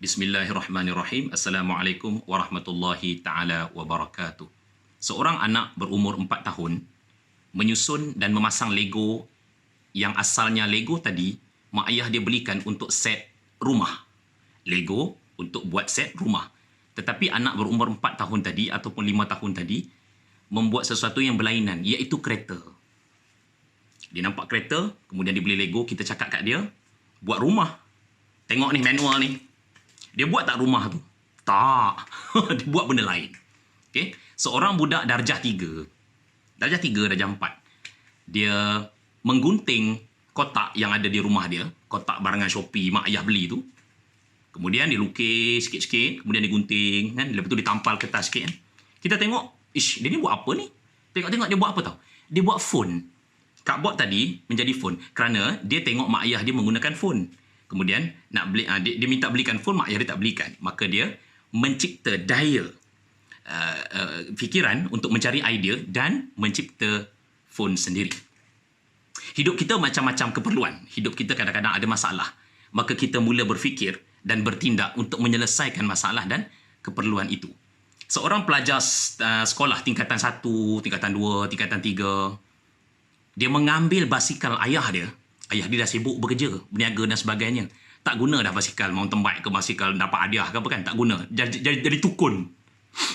Bismillahirrahmanirrahim. Assalamualaikum warahmatullahi ta'ala wabarakatuh. Seorang anak berumur 4 tahun menyusun dan memasang Lego yang asalnya Lego tadi, mak ayah dia belikan untuk set rumah. Lego untuk buat set rumah. Tetapi anak berumur 4 tahun tadi ataupun 5 tahun tadi membuat sesuatu yang berlainan, iaitu kereta. Dia nampak kereta, kemudian dia beli Lego, kita cakap kat dia, buat rumah. Tengok ni manual ni. Dia buat tak rumah tu? Tak. Dia buat benda lain. Okay? Seorang budak darjah 3. Darjah 3, darjah 4. Dia menggunting kotak yang ada di rumah dia. Kotak barangan Shopee mak ayah beli tu. Kemudian dia lukis sikit-sikit. Kemudian dia gunting. Kan? Lepas tu dia tampal kertas sikit. Kan? Kita tengok, ish, dia ni buat apa ni? Tengok-tengok dia buat apa tau? Dia buat phone. Cardboard tadi menjadi phone. Kerana dia tengok mak ayah dia menggunakan phone. Kemudian nak beli, dia minta belikan phone, mak ayah dia tak belikan. Maka dia mencipta daya fikiran untuk mencari idea dan mencipta phone sendiri. Hidup kita macam-macam keperluan. Hidup kita kadang-kadang ada masalah. Maka kita mula berfikir dan bertindak untuk menyelesaikan masalah dan keperluan itu. Seorang pelajar sekolah tingkatan 1, tingkatan 2, tingkatan 3, dia mengambil basikal ayah dia. Ayah dia dah sibuk bekerja, berniaga dan sebagainya. Tak guna dah basikal, mountain bike ke basikal dapat hadiah ke apa kan. Tak guna. Jadi tukun.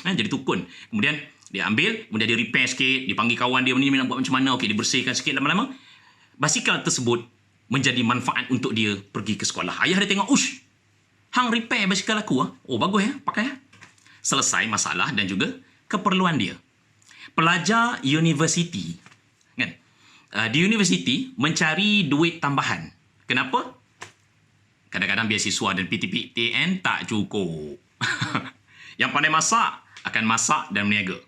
Jadi tukun. Kemudian dia ambil, kemudian dia repair sikit, dia panggil kawan dia, ni nak buat macam mana, okey, dia bersihkan sikit, lama-lama basikal tersebut menjadi manfaat untuk dia pergi ke sekolah. Ayah dia tengok, ush, hang repair basikal aku. Oh, bagus ya, pakai ya. Selesai masalah dan juga keperluan dia. Pelajar universiti, kan? Di universiti mencari duit tambahan. Kenapa? Kadang-kadang beasiswa dan PTPTN tak cukup. Yang pandai masak akan masak dan berniaga.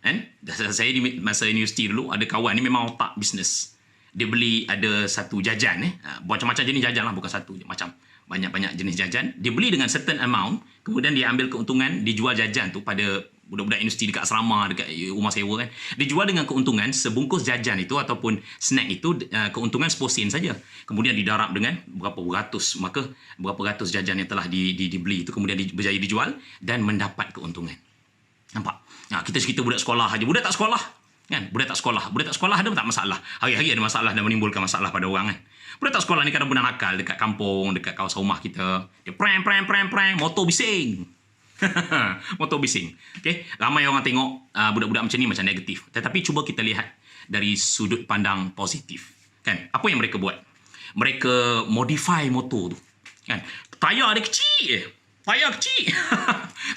Kan? Saya di masa universiti dulu ada kawan ni memang otak bisnes. Dia beli ada satu jajan macam-macam jenis jajan lah, bukan satu je, macam banyak-banyak jenis jajan. Dia beli dengan certain amount, kemudian dia ambil keuntungan, dijual jajan tu pada budak-budak universiti dekat asrama, dekat rumah sewa kan. Dijual dengan keuntungan sebungkus jajan itu ataupun snack itu, keuntungan 10 sen saja. Kemudian didarab dengan berapa beratus, maka berapa ratus jajan yang telah dibeli itu kemudian berjaya dijual dan mendapat keuntungan. Nampak? Nah, kita cerita budak sekolah aja. Budak tak sekolah kan? Budak tak sekolah ada tak masalah. Hari-hari ada masalah dan menimbulkan masalah pada orang kan. Budak tak sekolah ni kadang-kadang nakal dekat kampung, dekat kawasan rumah kita. Dia prang, motor bising. Motor bising. Okay? Ramai orang tengok budak-budak macam ni macam negatif. Tetapi cuba kita lihat dari sudut pandang positif. Kan? Apa yang mereka buat? Mereka modify motor tu. Kan? Tayar dia kecil. Tayar kecil.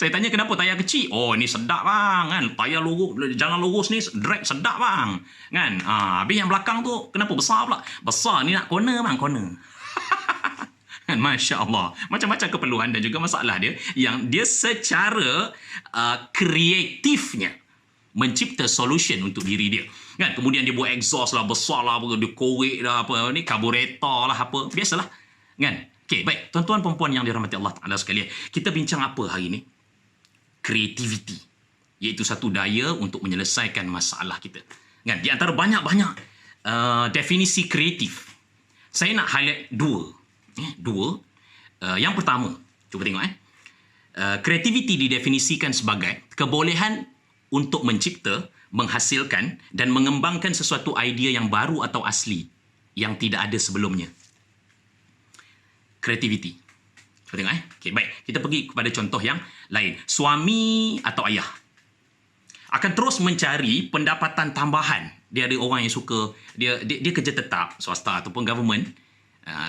Saya tanya kenapa tayar kecil? Oh, ni sedap bang. Kan? Tayar lurus, jalan lurus ni drag sedap bang. Kan? Habis yang belakang tu kenapa besar pula? Besar ni nak corner bang, corner. Masya Allah. Macam-macam keperluan dan juga masalah dia yang dia secara kreatifnya mencipta solution untuk diri dia. Kan? Kemudian dia buat exhaust lah, besar lah, dia korek lah, apa ni, carburetor lah, apa. Biasalah. Kan? Okey, baik. Tuan-tuan perempuan yang dirahmati Allah Ta'ala sekalian. Kita bincang apa hari ini? Creativity. Iaitu satu daya untuk menyelesaikan masalah kita. Kan? Di antara banyak-banyak definisi kreatif, saya nak highlight dua. Yang pertama, cuba tengok kreativiti didefinisikan sebagai kebolehan untuk mencipta, menghasilkan dan mengembangkan sesuatu idea yang baru atau asli yang tidak ada sebelumnya. Kreativiti. Cuba tengok Okey, baik. Kita pergi kepada contoh yang lain. Suami atau ayah akan terus mencari pendapatan tambahan. Dia ada orang yang suka, dia kerja tetap, swasta ataupun government,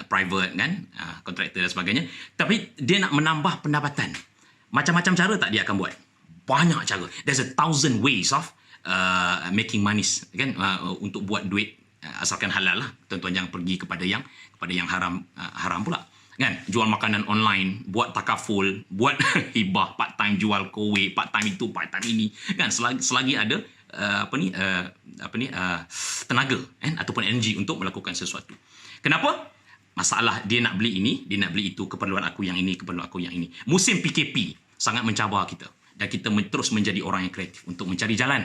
private kan, kontraktor dan sebagainya, tapi dia nak menambah pendapatan. Macam-macam cara tak dia akan buat? Banyak cara. There's 1,000 ways of making money kan, untuk buat duit, asalkan halal lah. Tuan-tuan jangan pergi kepada yang haram pula. Kan, jual makanan online, buat takaful, buat hibah, part time jual kowe, part time itu, part time ini, kan, selagi ada tenaga ataupun energi untuk melakukan sesuatu. Kenapa? Masalah dia nak beli ini, dia nak beli itu, keperluan aku yang ini, keperluan aku yang ini. Musim PKP sangat mencabar kita dan kita terus menjadi orang yang kreatif untuk mencari jalan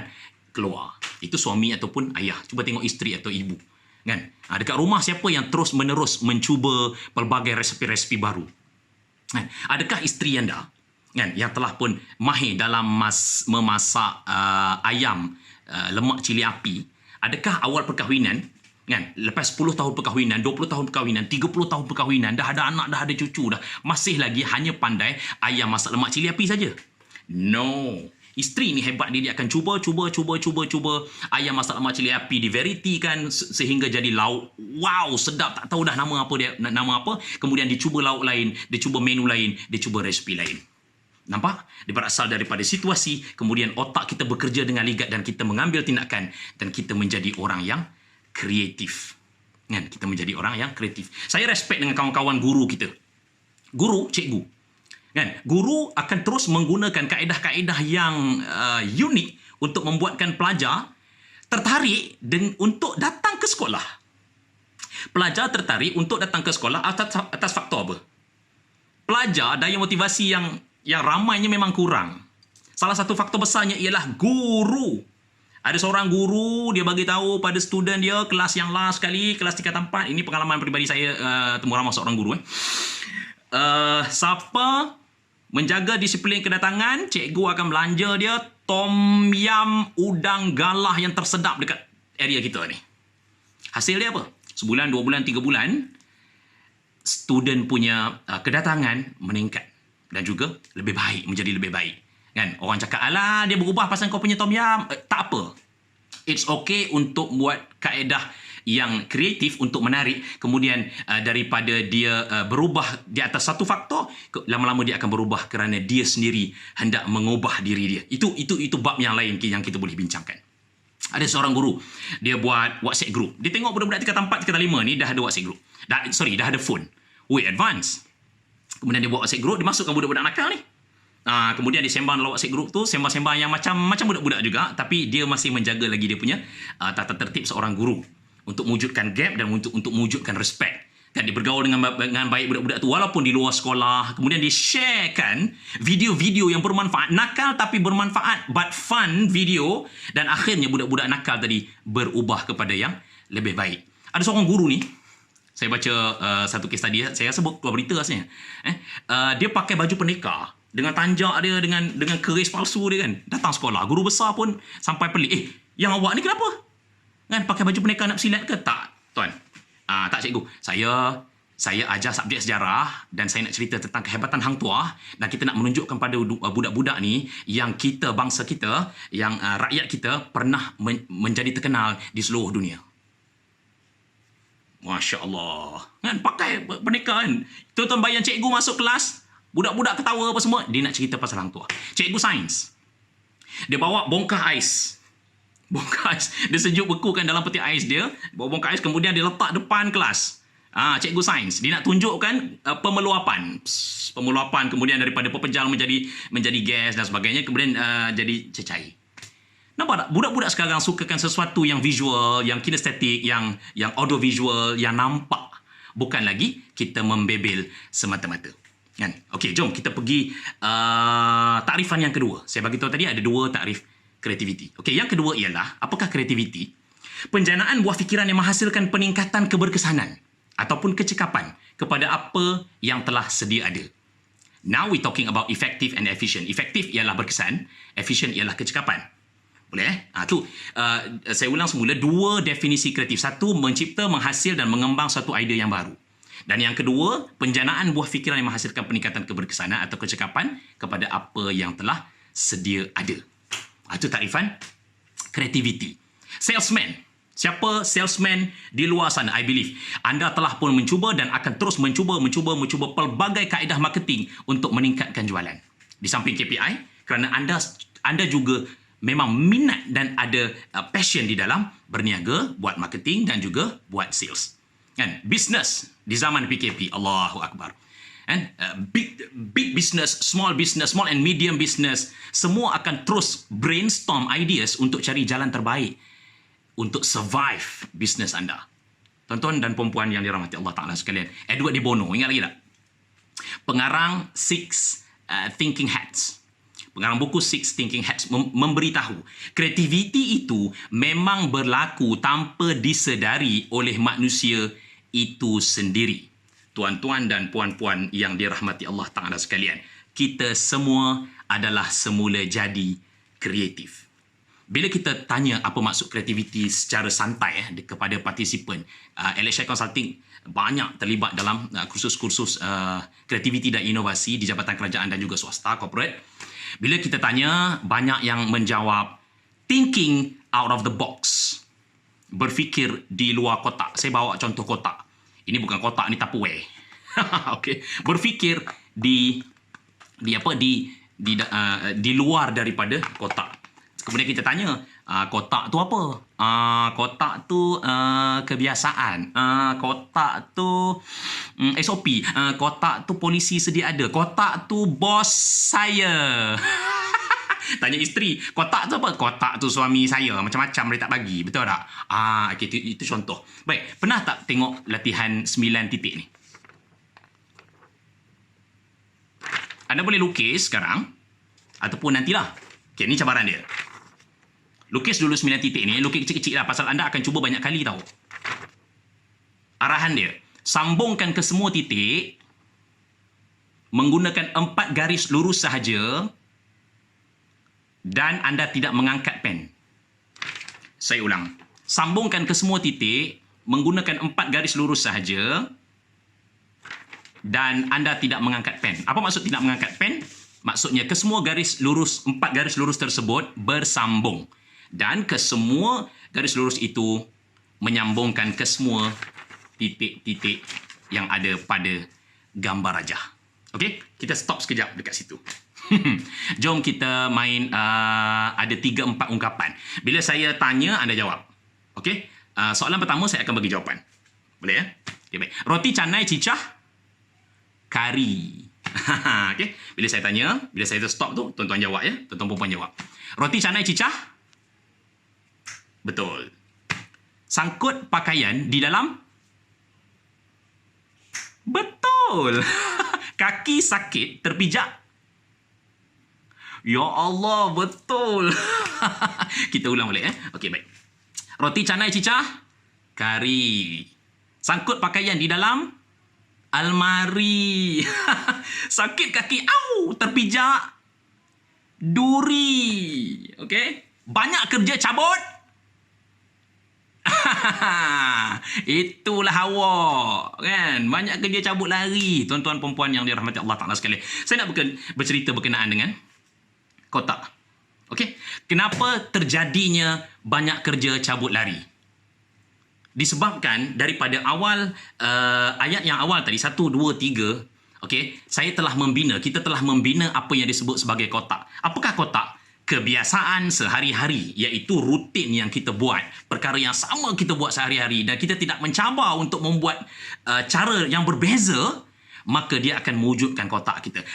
keluar. Itu suami ataupun ayah. Cuba tengok isteri atau ibu. Kan? Dekat rumah siapa yang terus menerus mencuba pelbagai resepi-resepi baru? Adakah isteri anda yang telah pun mahir dalam memasak ayam lemak cili api, adakah awal perkahwinan lepas 10 tahun perkahwinan, 20 tahun perkahwinan, 30 tahun perkahwinan, dah ada anak, dah ada cucu dah, masih lagi hanya pandai ayam masak lemak cili api saja? No. Isteri ni hebat, dia akan cuba ayam masak lemak cili api, di-variety kan sehingga jadi lauk. Wow, sedap, tak tahu dah nama apa. Kemudian dia cuba lauk lain, dia cuba menu lain, dia cuba resipi lain. Nampak? Dia berasal daripada situasi, kemudian otak kita bekerja dengan ligat dan kita mengambil tindakan dan kita menjadi orang yang kreatif. Kita menjadi orang yang kreatif. Saya respect dengan kawan-kawan guru kita. Guru, cikgu. Guru akan terus menggunakan kaedah-kaedah yang unik untuk membuatkan pelajar tertarik untuk datang ke sekolah. Pelajar tertarik untuk datang ke sekolah atas faktor apa? Pelajar daya motivasi yang ramainya memang kurang. Salah satu faktor besarnya ialah guru. Ada seorang guru, dia bagi tahu pada student dia, kelas yang last sekali, kelas tingkatan 4. Ini pengalaman peribadi saya, temu ramah seorang guru. Siapa menjaga disiplin kedatangan, cikgu akan belanja dia tom yam udang galah yang tersedap dekat area kita ni. Hasil dia apa? Sebulan, 2 bulan, 3 bulan, student punya kedatangan meningkat dan juga lebih baik, menjadi lebih baik. Orang cakap, alah dia berubah pasal kau punya tom yam. Tak apa. It's okay untuk buat kaedah yang kreatif untuk menarik. Kemudian daripada dia berubah di atas satu faktor, lama-lama dia akan berubah kerana dia sendiri hendak mengubah diri dia. Itu bab yang lain yang kita boleh bincangkan. Ada seorang guru, dia buat WhatsApp group. Dia tengok budak-budak tingkatan 4, tingkatan 5 ni dah ada WhatsApp group. Dah ada phone. Advance. Kemudian dia buat WhatsApp group, dia masukkan budak-budak nakal ni. Kemudian dia sembang dalam WhatsApp group tu, sembang-sembang yang macam budak-budak juga, tapi dia masih menjaga lagi dia punya tata tertib seorang guru untuk mewujudkan gap dan untuk mewujudkan respect. Dia bergaul dengan baik budak-budak tu walaupun di luar sekolah. Kemudian dia sharekan video-video yang bermanfaat, nakal tapi bermanfaat, but fun video, dan akhirnya budak-budak nakal tadi berubah kepada yang lebih baik. Ada seorang guru ni, saya baca satu kes tadi, saya rasa keluar berita rasanya. Dia pakai baju pendekar dengan tanjak dia, dengan keris palsu dia kan. Datang sekolah, guru besar pun sampai pelik. Yang awak ni kenapa? Pakai baju pendekar nak bersilat ke? Tak, tuan. Tak, cikgu. Saya ajar subjek sejarah dan saya nak cerita tentang kehebatan Hang Tuah, dan kita nak menunjukkan pada budak-budak ni yang kita, bangsa kita, yang rakyat kita pernah menjadi terkenal di seluruh dunia. Masya Allah. Pakai pendekar kan. Tuan-tuan bayang cikgu masuk kelas, budak-budak ketawa apa semua, dia nak cerita pasal Hang Tuah. Cikgu sains, dia bawa bongkah ais. Dia sejuk bekukan dalam peti ais dia, bawa bongkah ais, kemudian dia letak depan kelas. Cikgu sains, dia nak tunjukkan pemeluapan, kemudian daripada pepejal menjadi gas dan sebagainya, kemudian jadi cecair. Nampak tak? Budak-budak sekarang sukakan sesuatu yang visual, yang kinestetik, yang audio visual, yang nampak. Bukan lagi kita membebel semata-mata. Okey, jom kita pergi takrifan yang kedua. Saya bagi tahu tadi ada 2 takrif kreativiti. Okey, yang kedua ialah, apakah kreativiti? Penjanaan buah fikiran yang menghasilkan peningkatan keberkesanan ataupun kecekapan kepada apa yang telah sedia ada. Now we talking about effective and efficient. Efektif ialah berkesan, efficient ialah kecekapan. Boleh? Saya ulang semula 2 definisi kreatif. 1, mencipta, menghasil dan mengembang satu idea yang baru. Dan yang kedua, penjanaan buah fikiran yang menghasilkan peningkatan keberkesanan atau kecekapan kepada apa yang telah sedia ada. Itu takrifan creativity. Salesman. Siapa salesman di luar sana? I believe anda telah pun mencuba dan akan terus mencuba pelbagai kaedah marketing untuk meningkatkan jualan. Di samping KPI, kerana anda juga memang minat dan ada passion di dalam berniaga, buat marketing dan juga buat sales. Business di zaman PKP, Allahu Akbar. Big business, small and medium business, semua akan terus brainstorm ideas untuk cari jalan terbaik untuk survive business anda. Tuan-tuan dan perempuan yang dirahmati Allah Ta'ala sekalian, Edward de Bono, ingat lagi tak? Pengarang Six Thinking Hats. Pengarang buku Six Thinking Hats memberitahu kreativiti itu memang berlaku tanpa disedari oleh manusia itu sendiri. Tuan-tuan dan puan-puan yang dirahmati Allah Ta'ala sekalian, kita semua adalah semula jadi kreatif. Bila kita tanya apa maksud kreativiti secara santai kepada partisipan, LHI Consulting banyak terlibat dalam kursus-kursus kreativiti dan inovasi di Jabatan Kerajaan dan juga swasta, corporate. Bila kita tanya, banyak yang menjawab thinking out of the box. Berfikir di luar kotak. Saya bawa contoh kotak. Ini bukan kotak, ni Tupperware. Okey, berfikir di luar daripada kotak. Kemudian kita tanya, kotak tu apa? Kotak tu kebiasaan. Kotak tu SOP. Kotak tu polisi sedia ada. Kotak tu bos saya. Tanya isteri, kotak tu apa? Kotak tu suami saya. Macam-macam dia tak bagi. Betul tak? Okay, itu contoh. Baik, pernah tak tengok latihan 9 titik ni? Anda boleh lukis sekarang ataupun nantilah. Okay, ni cabaran dia. Lukis dulu 9 titik ni. Lukis kecil-kecil lah pasal anda akan cuba banyak kali tau. Arahan dia. Sambungkan ke semua titik menggunakan 4 garis lurus sahaja dan anda tidak mengangkat pen. Saya ulang. Sambungkan ke semua titik menggunakan 4 garis lurus sahaja dan anda tidak mengangkat pen. Apa maksud tidak mengangkat pen? Maksudnya ke semua garis lurus, 4 garis lurus tersebut bersambung. Dan ke semua garis lurus itu menyambungkan ke semua titik-titik yang ada pada gambar rajah. Okey, kita stop sekejap dekat situ. Jom kita main ada 3-4 ungkapan. Bila saya tanya, anda jawab. Okey, soalan pertama saya akan bagi jawapan. Boleh ya? Okay, baik. Roti canai cicah kari. Okey, bila saya tanya, bila saya stop tu, tuan-tuan jawab ya. Tuan-tuan perempuan jawab. Roti canai cicah? Betul. Sangkut pakaian di dalam? Betul. Kaki sakit terpijak? Ya Allah, betul. Kita ulang balik. Okey, baik. Roti canai cicah kari. Sangkut pakaian di dalam almari. Sakit kaki, au, terpijak duri. Okey? Banyak kerja cabut. Itulah awak, kan? Banyak kerja cabut lari. Tuan-tuan perempuan yang dirahmati Allah Ta'ala sekalian. Saya nak bercerita berkenaan dengan kotak. Okey? Kenapa terjadinya banyak kerja cabut lari? Disebabkan daripada awal ayat yang awal tadi 1, 2, 3, okey, kita telah membina apa yang disebut sebagai kotak. Apakah kotak? Kebiasaan sehari-hari, iaitu rutin yang kita buat, perkara yang sama kita buat sehari-hari dan kita tidak mencabar untuk membuat cara yang berbeza, maka dia akan mewujudkan kotak kita.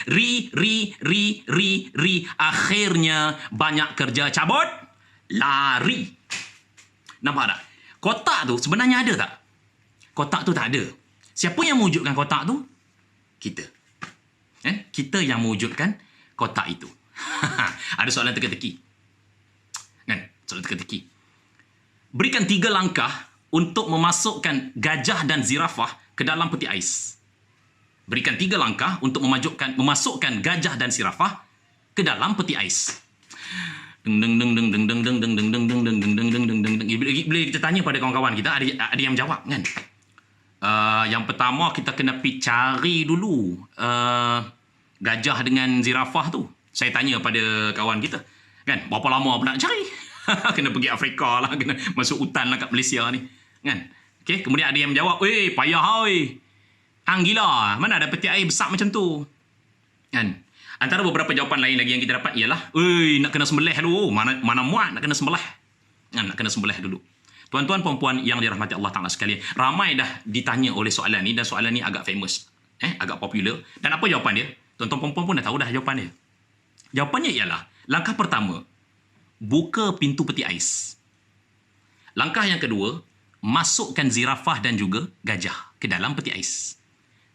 Akhirnya banyak kerja cabut lari. Nampak tak? Kotak tu sebenarnya ada tak? Kotak tu tak ada. Siapa yang mewujudkan kotak tu? Kita. Kita yang mewujudkan kotak itu. Ada soalan teka-teki. Kan? Soalan teka-teki. Berikan 3 langkah untuk memasukkan gajah dan zirafah ke dalam peti ais. Berikan 3 langkah untuk memasukkan gajah dan zirafah ke dalam peti ais. Bila kita tanya pada kawan-kawan kita, ada yang jawab kan? Yang pertama kita kena pergi cari dulu gajah dengan zirafah tu. Saya tanya pada kawan kita, kan, berapa lama nak cari? Kena pergi Afrika lah, kena masuk hutan lah kat Malaysia ni, kan? Okay, kemudian ada yang menjawab, payah oi. Hang gila, mana ada peti air besar macam tu? Kan? Antara beberapa jawapan lain lagi yang kita dapat ialah, nak kena sembelih dulu. Mana muat nak kena sembelih? Kan, nak kena sembelih dulu. Tuan-tuan perempuan yang dirahmati Allah Ta'ala sekalian, ramai dah ditanya oleh soalan ni dan soalan ni agak famous, agak popular. Dan apa jawapan dia? Tuan-tuan perempuan pun dah tahu dah jawapan dia. Jawapannya ialah, langkah pertama, buka pintu peti ais. Langkah yang kedua, masukkan zirafah dan juga gajah ke dalam peti ais.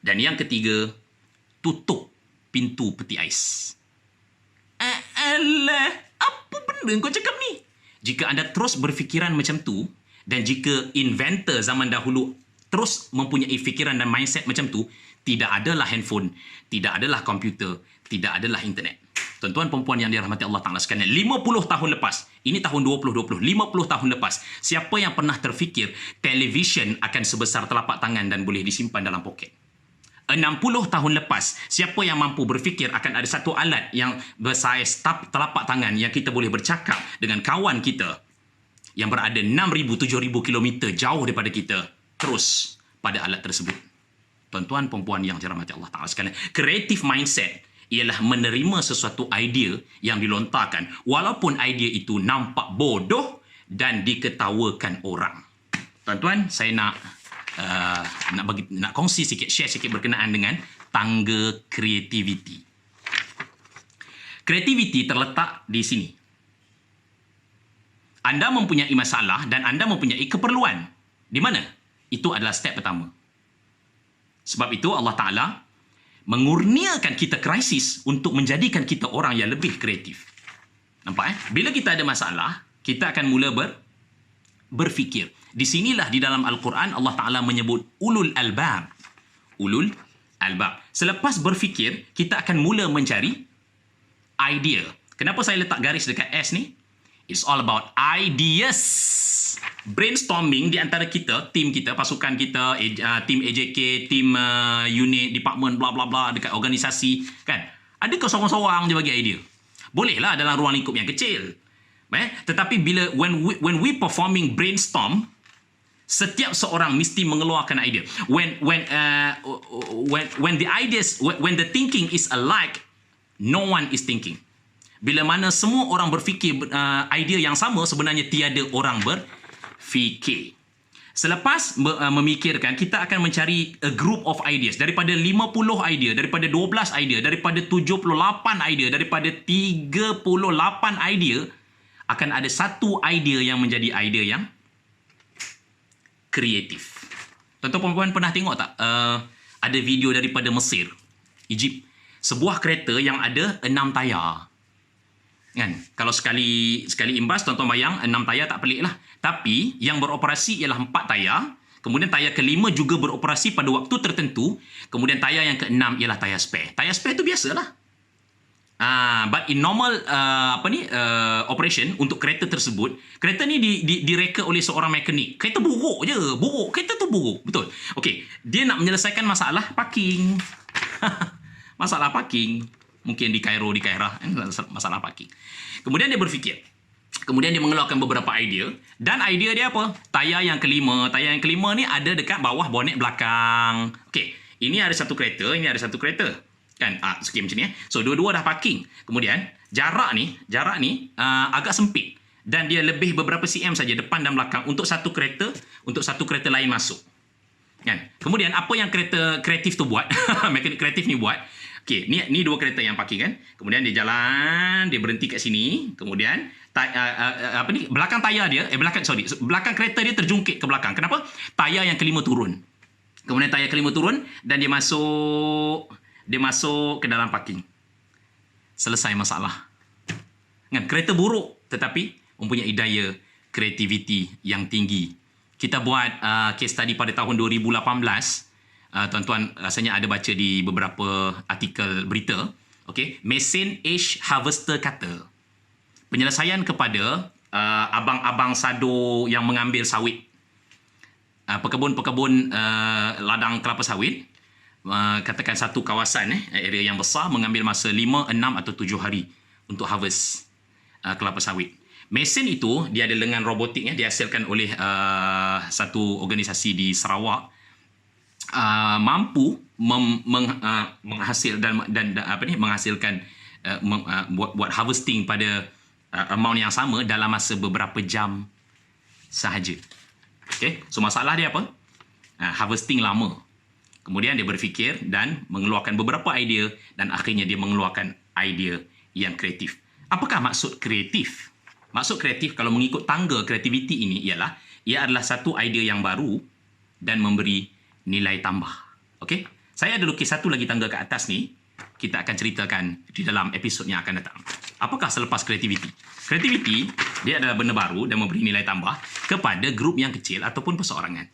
Dan yang ketiga, tutup pintu peti ais. Alah, apa benda kau cakap ni? Jika anda terus berfikiran macam tu, dan jika inventor zaman dahulu terus mempunyai fikiran dan mindset macam tu, tidak adalah handphone, tidak adalah komputer, tidak adalah internet. Tuan-tuan perempuan yang dirahmati Allah Ta'ala sekalian, 50 tahun lepas, ini tahun 2020, 50 tahun lepas, siapa yang pernah terfikir televisyen akan sebesar telapak tangan dan boleh disimpan dalam poket? 60 tahun lepas, siapa yang mampu berfikir akan ada satu alat yang bersaiz telapak tangan yang kita boleh bercakap dengan kawan kita yang berada 6,000-7,000 kilometer jauh daripada kita, terus pada alat tersebut? Tuan-tuan perempuan yang dirahmati Allah Ta'ala sekalian, creative mindset ialah menerima sesuatu idea yang dilontarkan walaupun idea itu nampak bodoh dan diketawakan orang. Tuan-tuan, saya nak kongsi sikit, share sikit berkenaan dengan tangga kreativiti. Kreativiti terletak di sini. Anda mempunyai masalah dan anda mempunyai keperluan. Di mana? Itu adalah step pertama. Sebab itu Allah Ta'ala mengurniakan kita krisis untuk menjadikan kita orang yang lebih kreatif. Nampak? Bila kita ada masalah, kita akan mula berfikir. Di sinilah di dalam Al-Quran Allah Ta'ala menyebut ulul albab. Ulul albab. Selepas berfikir, kita akan mula mencari idea. Kenapa saya letak garis dekat S ni? It's all about ideas. Brainstorming di antara kita, tim kita, pasukan kita, tim AJK, tim unit, department, bla bla bla, dekat organisasi, kan? Adakah seorang-seorang je bagi idea? Bolehlah dalam ruang lingkup yang kecil. Tetapi bila when we performing brainstorm, setiap seorang mesti mengeluarkan idea. When the ideas, when the thinking is alike, no one is thinking. Bila mana semua orang berfikir idea yang sama, sebenarnya tiada orang berfikir. Selepas memikirkan, kita akan mencari a group of ideas. Daripada 50 idea, daripada 12 idea, daripada 78 idea, daripada 38 idea, akan ada satu idea yang menjadi idea yang kreatif. Tuan-tuan perempuan pernah tengok tak? Ada video daripada Mesir, Egypt. Sebuah kereta yang ada 6 tayar. Kan? Kalau sekali imbas, tuan-tuan bayang 6 tayar tak pelik lah. Tapi yang beroperasi ialah 4 tayar. Kemudian tayar kelima juga beroperasi pada waktu tertentu. Kemudian tayar yang keenam ialah tayar spare. Tayar spare tu biasalah. But in normal operation untuk kereta tersebut, kereta ni direka oleh seorang mekanik. Kereta buruk je, buruk. Kereta tu buruk, betul. Okey, dia nak menyelesaikan masalah parking. Masalah parking. Mungkin di Cairo, di Kairah, masalah parking. Kemudian dia berfikir. Kemudian dia mengeluarkan beberapa idea. Dan idea dia apa? Tayar yang kelima. Tayar yang kelima ni ada dekat bawah bonet belakang. Okey, ini ada satu kereta, ini ada satu kereta. Kan? Sikit macam ni. So, dua-dua dah parking. Kemudian, jarak ni agak sempit. Dan dia lebih beberapa cm saja depan dan belakang untuk satu kereta lain masuk. Kan? Kemudian, apa yang kereta kreatif tu buat, mekanik kreatif ni buat, okey, ni dua kereta yang parking kan. Kemudian dia jalan, dia berhenti kat sini. Kemudian belakang tayar dia, belakang kereta dia terjungkit ke belakang. Kenapa? Tayar yang kelima turun. Kemudian tayar kelima turun dan dia masuk ke dalam parking. Selesai masalah. Kan, kereta buruk tetapi mempunyai daya kreativiti yang tinggi. Kita buat case study pada tahun 2018. Tuan-tuan rasanya ada baca di beberapa artikel berita. Okay? Mesin Age Harvester Cutter. Penyelesaian kepada abang-abang sado yang mengambil sawit. Pekebun-pekebun ladang kelapa sawit. Katakan satu kawasan, area yang besar, mengambil masa 5, 6 atau 7 hari untuk harvest kelapa sawit. Mesin itu, dia ada lengan robotik, dihasilkan oleh satu organisasi di Sarawak. Mampu menghasilkan buat harvesting pada amount yang sama dalam masa beberapa jam sahaja. Okay? So masalah dia apa? Harvesting lama. Kemudian dia berfikir dan mengeluarkan beberapa idea dan akhirnya dia mengeluarkan idea yang kreatif. Apakah maksud kreatif? Maksud kreatif kalau mengikut tangga kreativiti ini ialah ia adalah satu idea yang baru dan memberi nilai tambah. Okey? Saya ada lukis satu lagi tangga ke atas ni. Kita akan ceritakan di dalam episod yang akan datang. Apakah selepas kreativiti? Kreativiti, dia adalah benda baru dan memberi nilai tambah kepada grup yang kecil ataupun perseorangan.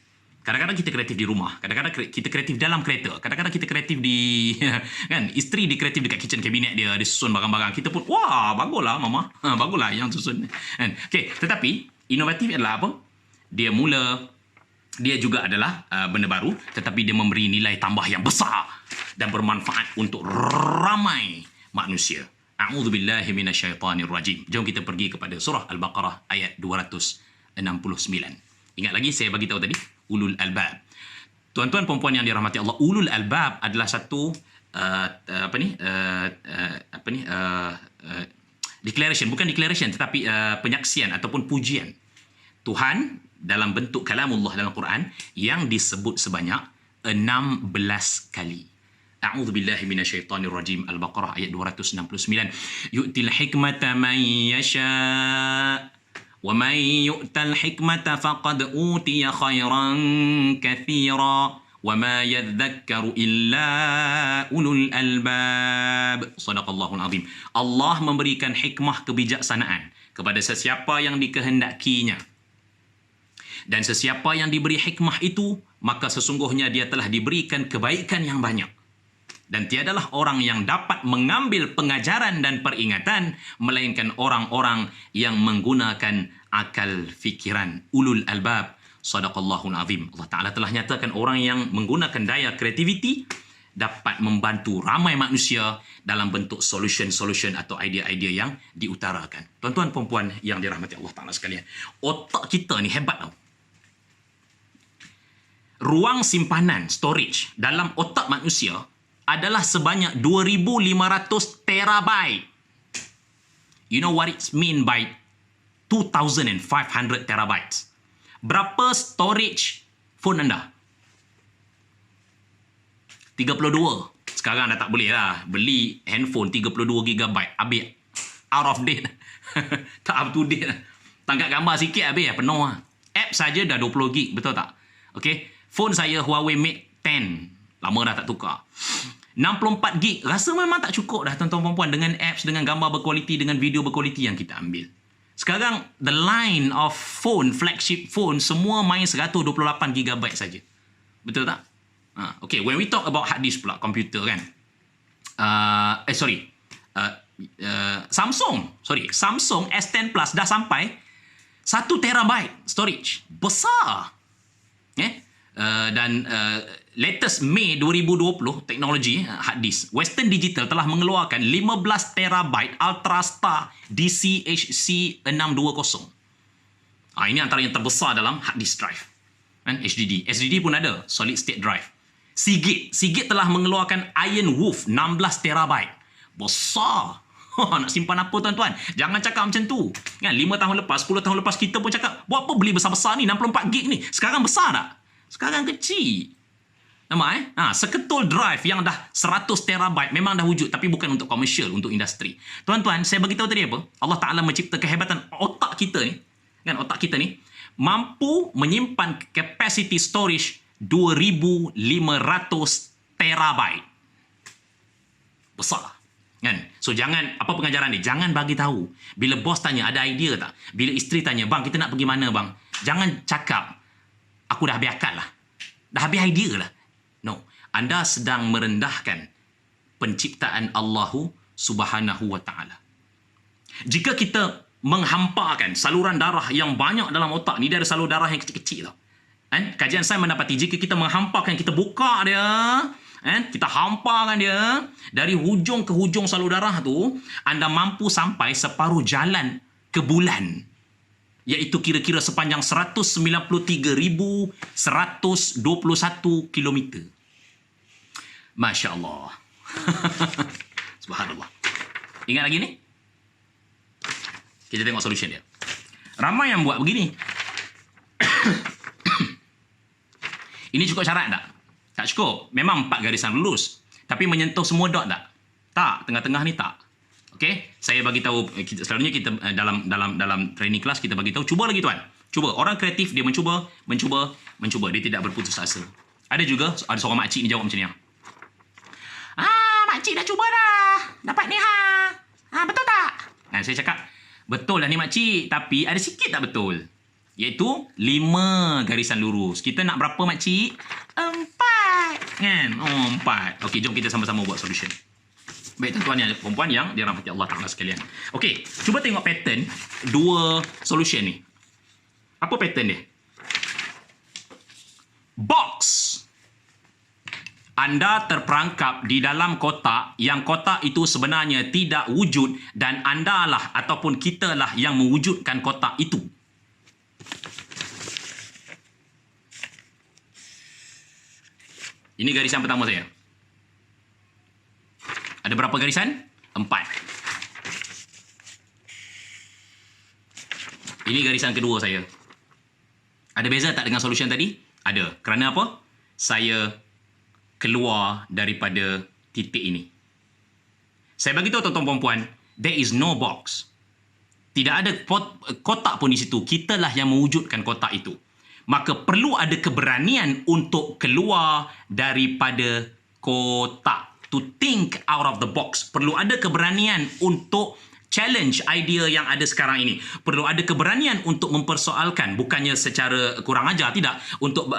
Kadang-kadang kita kreatif di rumah, kadang-kadang kita kreatif dalam kereta, kadang-kadang kita kreatif di kan, isteri dia kreatif dekat kitchen cabinet dia susun barang-barang. Kita pun wah, baguslah mama. Baguslah yang susun. Kan? Okey, tetapi inovatif adalah apa? Dia juga adalah benda baru, tetapi dia memberi nilai tambah yang besar dan bermanfaat untuk ramai manusia. A'udzubillahi minasyaitanirrajim. Jom kita pergi kepada surah Al-Baqarah ayat 269. Ingat lagi saya bagi tahu tadi, ulul albab. Tuan-tuan perempuan yang dirahmati Allah, ulul albab adalah satu declaration, bukan declaration tetapi penyaksian ataupun pujian Tuhan dalam bentuk kalamullah dalam Quran yang disebut sebanyak 16 kali. A'udzubillahi minasyaitonirrajim. Al-Baqarah ayat 269. Yu'til hikmata man yasha' wa man yu'tal hikmata faqad utiya khairan katsira wa ma yadhakkaru illa ulul albab. Shadaqallahul azim. Allah memberikan hikmah kebijaksanaan kepada sesiapa yang dikehendakinya. Dan sesiapa yang diberi hikmah itu, maka sesungguhnya dia telah diberikan kebaikan yang banyak. Dan tiadalah orang yang dapat mengambil pengajaran dan peringatan melainkan orang-orang yang menggunakan akal fikiran. Ulul albab. Shadaqallahul azim. Allah Ta'ala telah nyatakan orang yang menggunakan daya kreativiti dapat membantu ramai manusia dalam bentuk solution-solution atau idea-idea yang diutarakan. Tuan-tuan perempuan yang dirahmati Allah Ta'ala sekalian, otak kita ni hebat tau. Ruang simpanan, storage dalam otak manusia adalah sebanyak 2,500 terabyte. You know what it's mean by 2,500 terabytes? Berapa storage phone anda? 32. Sekarang dah tak boleh lah beli handphone 32 GB. Habis. Out of date. Tak up to date lah. Tangkap gambar sikit habis lah. Penuh lah. App saja dah 20 GB. Betul tak? Okay. Phone saya Huawei Mate 10. Lama dah tak tukar. 64 GB. Rasa memang tak cukup dah tuan-tuan perempuan dengan apps, dengan gambar berkualiti, dengan video berkualiti yang kita ambil. Sekarang, the line of phone, flagship phone, semua main 128 GB saja. Betul tak? Okay, when we talk about hard disk pula, komputer kan. Samsung S10 Plus dah sampai 1 terabyte storage. Besar. Latest Mei 2020 teknologi hard disk Western Digital telah mengeluarkan 15 terabyte Ultrastar DCHC 620. Ini antara yang terbesar dalam hard disk drive. HDD. SSD pun ada, solid state drive. Seagate telah mengeluarkan Iron Wolf 16 terabyte. Besar. Nak simpan apa tuan-tuan? Jangan cakap macam tu. Kan 5 tahun lepas, 10 tahun lepas kita pun cakap, buat apa beli besar-besar ni 64 gig ni? Sekarang besar tak? Sekarang kecil. Nampak seketul drive yang dah 100 terabyte memang dah wujud, tapi bukan untuk komersial, untuk industri. Tuan-tuan, saya bagi tahu tadi apa? Allah Ta'ala mencipta kehebatan otak kita ni. Kan otak kita ni mampu menyimpan capacity storage 2,500 terabyte. Besar. Kan? So jangan, apa pengajaran ni? Jangan bagi tahu. Bila bos tanya ada idea tak? Bila isteri tanya, bang kita nak pergi mana bang? Jangan cakap aku dah habis akal lah. Dah habis idea lah. No. Anda sedang merendahkan penciptaan Allahu Subhanahu wa ta'ala. Jika kita menghamparkan saluran darah yang banyak dalam otak ni, dia ada saluran darah yang kecil-kecil tau. Kajian saya mendapati jika kita menghamparkan, kita buka dia, kita hamparkan dia dari hujung ke hujung saluran darah tu, anda mampu sampai separuh jalan ke bulan. Iaitu kira-kira sepanjang 193,121 kilometer. Masya Allah. Subhanallah. Ingat lagi ni? Kita tengok solution dia. Ramai yang buat begini. Ini cukup syarat tak? Tak cukup. Memang 4 garisan lurus. Tapi menyentuh semua dot tak? Tak. Tengah-tengah ni tak. Okey, saya bagi tahu, selalunya kita dalam training kelas kita bagi tahu, cuba lagi tuan. Cuba. Orang kreatif dia mencuba. Dia tidak berputus asa. Ada juga ada seorang makcik ni jawab macam ni. Makcik dah cuba dah. Dapat ni betul tak? Saya cakap, betul lah ni makcik, tapi ada sikit tak betul. Iaitu 5 garisan lurus. Kita nak berapa makcik? 4. Kan? Oh, 4. Okey, jom kita sama-sama buat solution. Baik, tuan-tuan dan perempuan yang dirahmati Allah Ta'ala sekalian. Okey, cuba tengok pattern 2 solution ni. Apa pattern dia? Box. Anda terperangkap di dalam kotak yang kotak itu sebenarnya tidak wujud dan anda lah ataupun kita lah yang mewujudkan kotak itu. Ini garisan pertama saya. Ada berapa garisan? 4. Ini garisan kedua saya. Ada beza tak dengan solution tadi? Ada. Kerana apa? Saya keluar daripada titik ini. Saya bagi tahu tuan-tuan puan, there is no box. Tidak ada kotak pun di situ. Kitalah yang mewujudkan kotak itu. Maka perlu ada keberanian untuk keluar daripada kotak. To think out of the box. Perlu ada keberanian untuk challenge idea yang ada sekarang ini. Perlu ada keberanian untuk mempersoalkan, bukannya secara kurang ajar, tidak. Untuk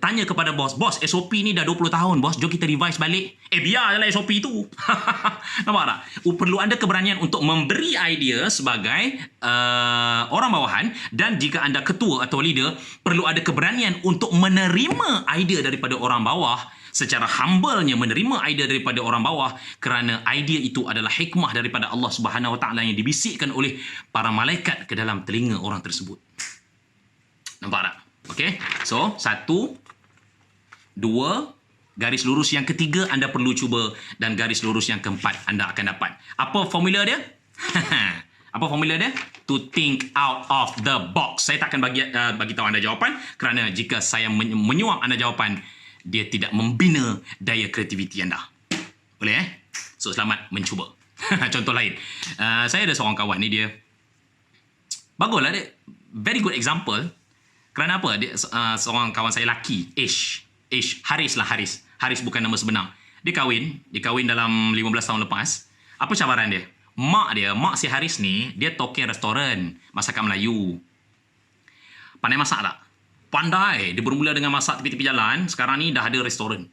tanya kepada bos, bos SOP ni dah 20 tahun bos, jom kita revise balik. Biarlah SOP tu. Nampak tak? Perlu ada keberanian untuk memberi idea sebagai orang bawahan, dan jika anda ketua atau leader, perlu ada keberanian untuk menerima idea daripada orang bawah, secara humble-nya menerima idea daripada orang bawah, kerana idea itu adalah hikmah daripada Allah Subhanahu Wa Taala yang dibisikkan oleh para malaikat ke dalam telinga orang tersebut. Nampak tak? Okey. So, 1, 2, garis lurus yang ketiga anda perlu cuba, dan garis lurus yang keempat anda akan dapat. Apa formula dia? Apa formula dia? To think out of the box. Saya tak akan bagi tahu anda jawapan, kerana jika saya menyuap anda jawapan, dia tidak membina daya kreativiti anda. Boleh So, selamat mencuba. Contoh lain. Saya ada seorang kawan ni, dia baguslah dia. Very good example. Kerana apa? Dia seorang kawan saya lelaki. Haris lah, Haris. Haris bukan nama sebenar. Dia kahwin dalam 15 tahun lepas. Apa cabaran dia? Mak si Haris ni, dia token restoran masakan Melayu. Pandai masak tak? Pandai. Dia bermula dengan masak tepi-tepi jalan. Sekarang ni dah ada restoran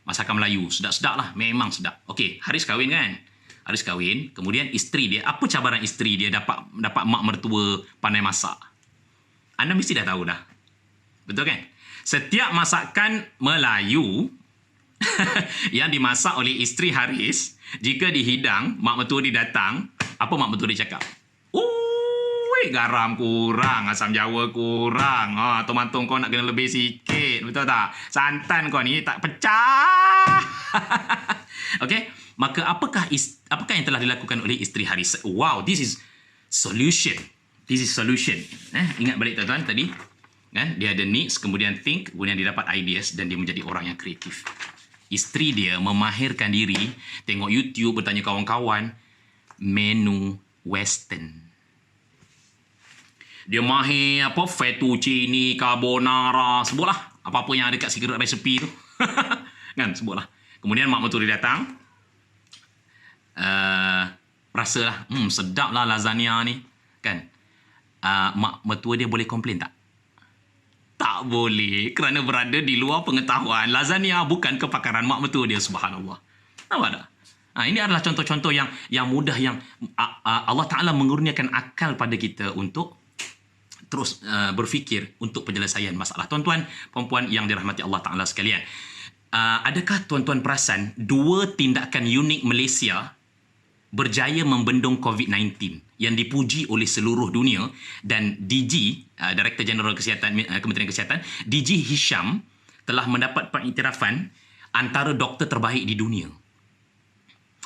masakan Melayu. Sedap-sedap lah. Memang sedap. Okey, Haris kahwin kan? Haris kahwin. Kemudian isteri dia. Apa cabaran isteri dia dapat mak mertua pandai masak? Anda mesti dah tahu dah. Betul kan? Setiap masakan Melayu yang dimasak oleh isteri Haris, jika dihidang, mak mertua dia datang, apa mak mertua dia cakap? Garam kurang, asam jawa kurang. Tomato kau nak kena lebih sikit. Betul tak? Santan kau ni tak pecah. Okey, maka apakah yang telah dilakukan oleh isteri Haris? Wow, this is solution. Ingat balik tuan-tuan tadi, kan? Dia ada needs, kemudian think, kemudian dia dapat ideas, dan dia menjadi orang yang kreatif. Isteri dia memahirkan diri, tengok YouTube, bertanya kawan-kawan, menu western. Dia mahir fettuccine, carbonara, sebutlah apa-apa yang ada kat secret recipe tu. Kan, sebutlah. Kemudian mak mertua dia datang. Rasalah, sedap lah lasagna ni. Kan? Mak mertua dia boleh komplain tak? Tak boleh, kerana berada di luar pengetahuan. Lasagna bukan kepakaran mak mertua dia, subhanallah. Nampak tak? Ini adalah contoh-contoh yang mudah, yang Allah Ta'ala mengurniakan akal pada kita untuk terus berfikir untuk penyelesaian masalah. Tuan-tuan, perempuan yang dirahmati Allah Ta'ala sekalian, adakah tuan-tuan perasan 2 tindakan unik Malaysia berjaya membendung COVID-19 yang dipuji oleh seluruh dunia, dan DG, Director Jeneral Kesihatan, Kementerian Kesihatan, DG Hisham, telah mendapat pengiktirafan antara doktor terbaik di dunia.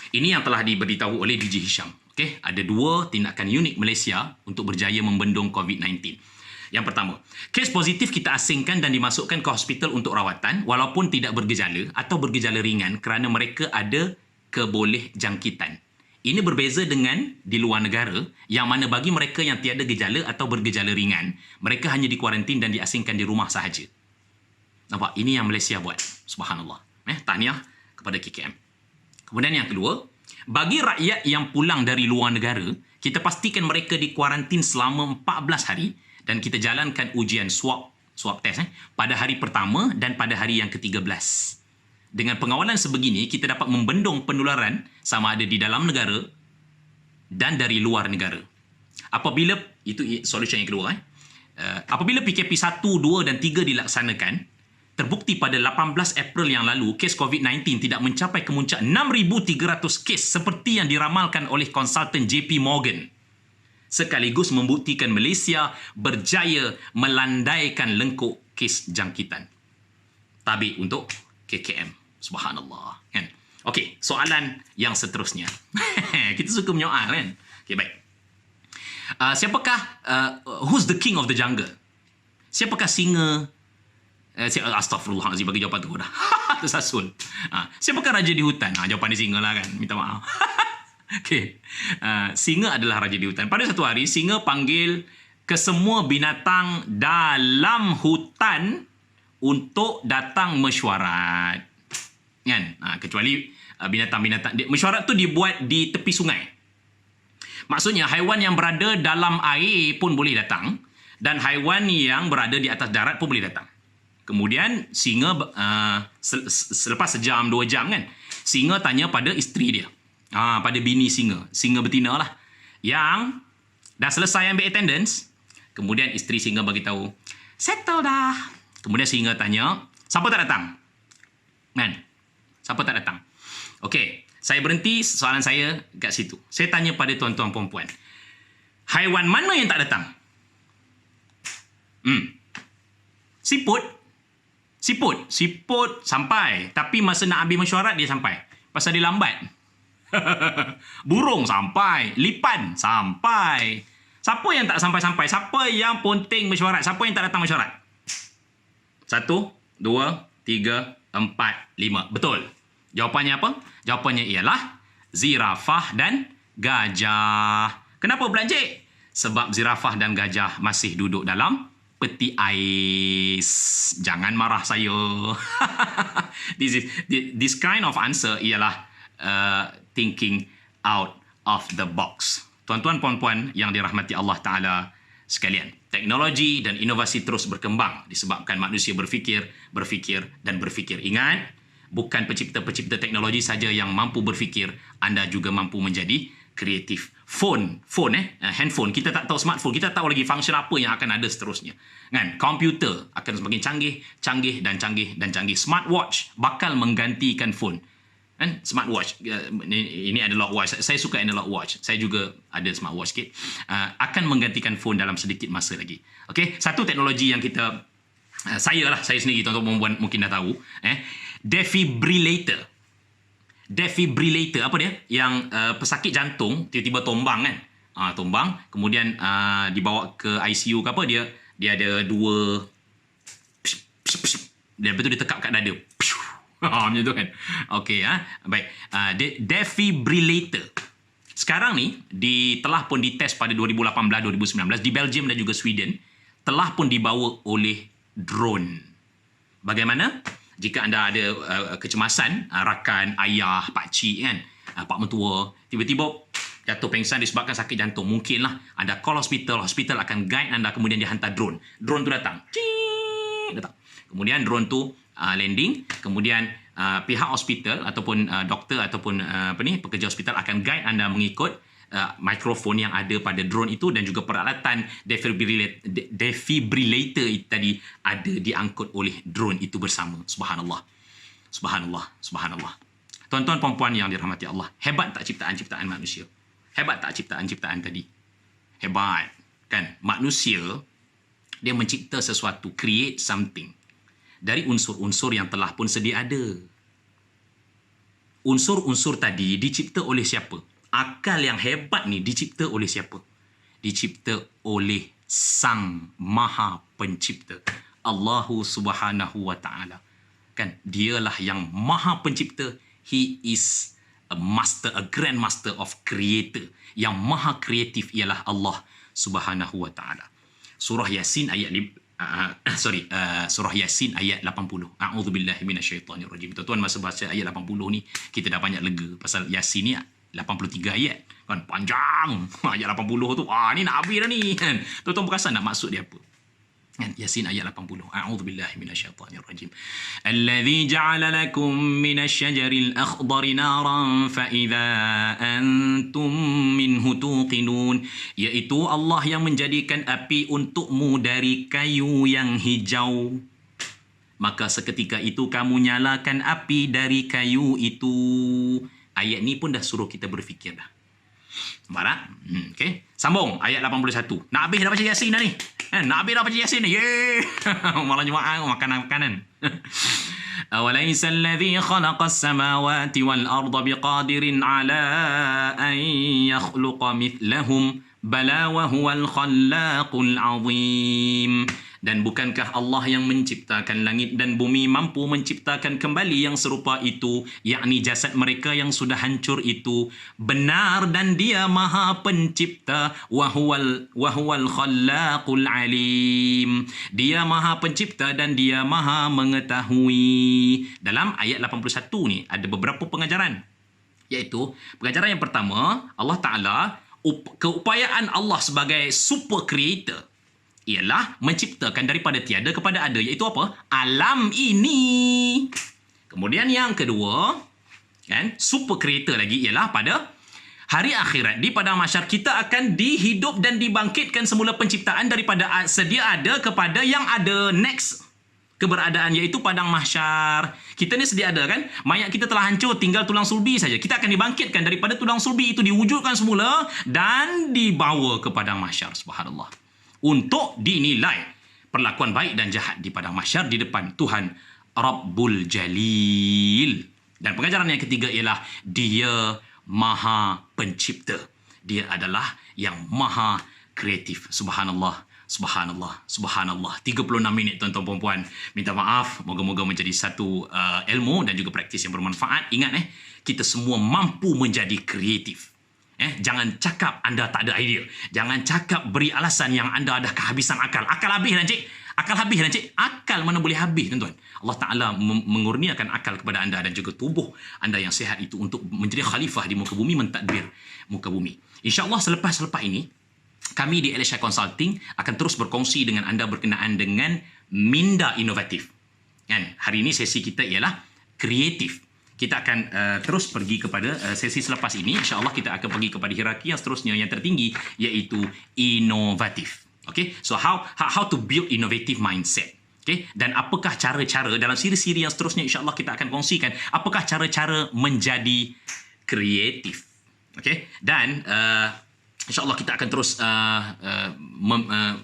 Ini yang telah diberitahu oleh DG Hisham. Okey, ada 2 tindakan unik Malaysia untuk berjaya membendung COVID-19. Yang pertama, kes positif kita asingkan dan dimasukkan ke hospital untuk rawatan walaupun tidak bergejala atau bergejala ringan, kerana mereka ada kebolehjangkitan. Ini berbeza dengan di luar negara, yang mana bagi mereka yang tiada gejala atau bergejala ringan, mereka hanya dikuarantin dan diasingkan di rumah sahaja. Nampak? Ini yang Malaysia buat. Subhanallah. Tahniah kepada KKM. Kemudian yang kedua, bagi rakyat yang pulang dari luar negara, kita pastikan mereka dikuarantin selama 14 hari dan kita jalankan ujian swab test pada hari pertama dan pada hari yang ke-13. Dengan pengawalan sebegini, kita dapat membendung penularan sama ada di dalam negara dan dari luar negara. Apabila, itu solution yang kedua. Apabila PKP 1, 2 dan 3 dilaksanakan, terbukti pada 18 April yang lalu, kes COVID-19 tidak mencapai kemuncak 6,300 kes seperti yang diramalkan oleh konsultan JP Morgan. Sekaligus membuktikan Malaysia berjaya melandaikan lengkuk kes jangkitan. Tabik untuk KKM. Subhanallah. Kan? Okey, soalan yang seterusnya. Kita suka menyoal kan? Okey, baik. Siapakah, who's the king of the jungle? Siapakah singa? Astaghfirullahalazim, bagi jawapan tu dah. Tersasul. Siapakah raja di hutan? Jawapan dia singa lah kan. Minta maaf. Okey. Singa adalah raja di hutan. Pada satu hari, singa panggil ke semua binatang dalam hutan untuk datang mesyuarat. Kan? Kecuali binatang-binatang. Mesyuarat tu dibuat di tepi sungai. Maksudnya haiwan yang berada dalam air pun boleh datang dan haiwan yang berada di atas darat pun boleh datang. Kemudian singa selepas sejam 2 jam kan, singa tanya pada isteri dia. Pada bini singa betina lah, yang dah selesai ambil attendance. Kemudian isteri singa bagi tahu, settle dah. Kemudian singa tanya, siapa tak datang? Kan? Siapa tak datang? Okey, saya berhenti soalan saya kat situ. Saya tanya pada tuan-tuan perempuan, haiwan mana yang tak datang? Siput sampai, tapi masa nak ambil mesyuarat dia sampai. Pasal dia lambat. Burung sampai, lipan sampai. Siapa yang tak sampai-sampai? Siapa yang ponting mesyuarat? Siapa yang tak datang mesyuarat? 1, 2, 3, 4, 5. Betul. Jawapannya apa? Jawapannya ialah zirafah dan gajah. Kenapa belanjik? Sebab zirafah dan gajah masih duduk dalam peti ais. Jangan marah saya. This kind of answer ialah thinking out of the box. Tuan-tuan puan-puan yang dirahmati Allah Ta'ala sekalian, teknologi dan inovasi terus berkembang disebabkan manusia berfikir dan berfikir. Ingat, bukan pencipta-pencipta teknologi saja yang mampu berfikir, anda juga mampu menjadi kreatif. Handphone, kita tak tahu, smartphone, kita tak tahu lagi function apa yang akan ada seterusnya. Kan? Komputer akan semakin canggih. Smartwatch bakal menggantikan phone. Kan? Smartwatch, ini analog watch. Saya suka analog watch. Saya juga ada smartwatch sikit. Akan menggantikan phone dalam sedikit masa lagi. Okey, satu teknologi yang kita saya sendiri, tuan-tuan mungkin dah tahu, defibrillator. Defibrillator apa dia? Yang pesakit jantung tiba-tiba tombang kan? Tombang, kemudian dibawa ke ICU ke apa, dia ada dua, lepas tu dia tekap kat dada. Macam tu kan? Okey, baik. Defibrillator. Sekarang ni telah pun dites pada 2018-2019 di Belgium dan juga Sweden, telah pun dibawa oleh drone. Bagaimana? Jika anda ada kecemasan, rakan, ayah, pakcik kan, pak mentua, tiba-tiba jatuh pengsan disebabkan sakit jantung, mungkinlah anda call hospital akan guide anda, kemudian dia hantar drone. Drone tu datang. Kemudian drone tu landing, kemudian pihak hospital ataupun doktor ataupun pekerja hospital akan guide anda mengikut mikrofon yang ada pada drone itu, dan juga peralatan defibrillator tadi ada diangkut oleh drone itu bersama. Subhanallah. Tuan-tuan perempuan yang dirahmati Allah, hebat tak ciptaan-ciptaan manusia? Hebat tak ciptaan-ciptaan tadi? Hebat. Kan? Manusia, dia mencipta sesuatu, create something dari unsur-unsur yang telah pun sedia ada. Unsur-unsur tadi dicipta oleh siapa? Akal yang hebat ni dicipta oleh siapa? Dicipta oleh Sang Maha Pencipta, Allahu Subhanahu wa Ta'ala. Kan? Dialah yang Maha Pencipta. He is a master, a grand master of creator. Yang Maha Kreatif ialah Allah Subhanahu wa Ta'ala. Surah Yasin ayat Surah Yasin ayat 80. A'udzubillahi minasyaitonirrajim. Tuan-tuan masa baca ayat 80 ni kita dah banyak lega, pasal Yasin ni 83 ayat. Kan panjang. Ayat 80 tu. Ni nak habis dah ni. Kan? Tuan-tuan perasan tak maksud dia apa? Kan? Yasin ayat 80. A'udzubillahi minasyaitanirrajim. Alladzi ja'ala lakum minasyajaril akhdari naran fa idza antum minhu tuqinun. Iaitu Allah yang menjadikan api untukmu dari kayu yang hijau. Maka seketika itu kamu nyalakan api dari kayu itu. Ayat ni pun dah suruh kita berfikir dah. Nampak? Okay. Sambung ayat 81. Nak habis dah baca Yasin dah ni. Nak habis dah baca Yasin ni. Yeay. Malam Jumaat makanan-makanan. أوليس الذي خلق السماوات والأرض بقادر على أن يخلق مثلهم بلى وهو الخلاق العظيم. Dan bukankah Allah yang menciptakan langit dan bumi mampu menciptakan kembali yang serupa itu, yakni jasad mereka yang sudah hancur itu? Benar, dan Dia Maha Pencipta, wa huwal khallaqul alim. Dia Maha Pencipta dan Dia Maha Mengetahui. Dalam ayat 81 ni ada beberapa pengajaran. Iaitu pengajaran yang pertama, Allah Ta'ala, keupayaan Allah sebagai super creator ialah menciptakan daripada tiada kepada ada, iaitu apa? Alam ini. Kemudian yang kedua, kan, super creator lagi ialah pada hari akhirat di padang mahsyar kita akan dihidup dan dibangkitkan semula penciptaan daripada sedia ada kepada yang ada, next keberadaan, iaitu padang mahsyar. Kita ni sedia ada, kan? Mayat kita telah hancur, tinggal tulang sulbi saja. Kita akan dibangkitkan daripada tulang sulbi itu, diwujudkan semula dan dibawa ke padang mahsyar. Subhanallah. Untuk dinilai perlakuan baik dan jahat di padang mahsyar di depan Tuhan Rabbul Jalil. Dan pengajaran yang ketiga ialah Dia Maha Pencipta. Dia adalah yang Maha Kreatif. Subhanallah. Subhanallah. Subhanallah. 36 minit tuan-tuan puan-puan. Minta maaf. Moga-moga menjadi satu ilmu dan juga praktis yang bermanfaat. Ingat kita semua mampu menjadi kreatif. Jangan cakap anda tak ada idea. Jangan cakap beri alasan yang anda dah kehabisan akal. Akal habis dah, cik. Akal habis dah, cik. Akal mana boleh habis, tuan-tuan. Allah Ta'ala mengurniakan akal kepada anda dan juga tubuh anda yang sihat itu untuk menjadi khalifah di muka bumi, mentadbir muka bumi. InsyaAllah selepas ini, kami di Elisha Consulting akan terus berkongsi dengan anda berkenaan dengan minda inovatif. Kan? Hari ini sesi kita ialah kreatif. Kita akan terus pergi kepada sesi selepas ini. InsyaAllah kita akan pergi kepada hierarki yang seterusnya, yang tertinggi, iaitu inovatif. Okay? So how to build innovative mindset. Okay? Dan apakah cara-cara dalam siri-siri yang seterusnya, insyaAllah kita akan kongsikan apakah cara-cara menjadi kreatif. Okay? Dan InsyaAllah kita akan terus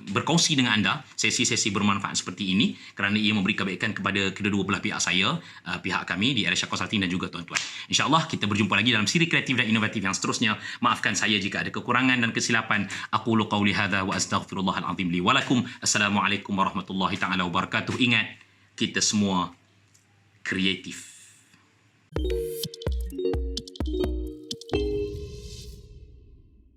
berkongsi dengan anda sesi-sesi bermanfaat seperti ini kerana ia memberi kebaikan kepada kedua-dua belah pihak saya, pihak kami di Elisha Consulting dan juga tuan-tuan. InsyaAllah kita berjumpa lagi dalam siri kreatif dan inovatif yang seterusnya. Maafkan saya jika ada kekurangan dan kesilapan. Aqulu qawli hadha wa astaghfirullahal azim li wa lakum. Assalamualaikum warahmatullahi taala wabarakatuh. Ingat, kita semua kreatif.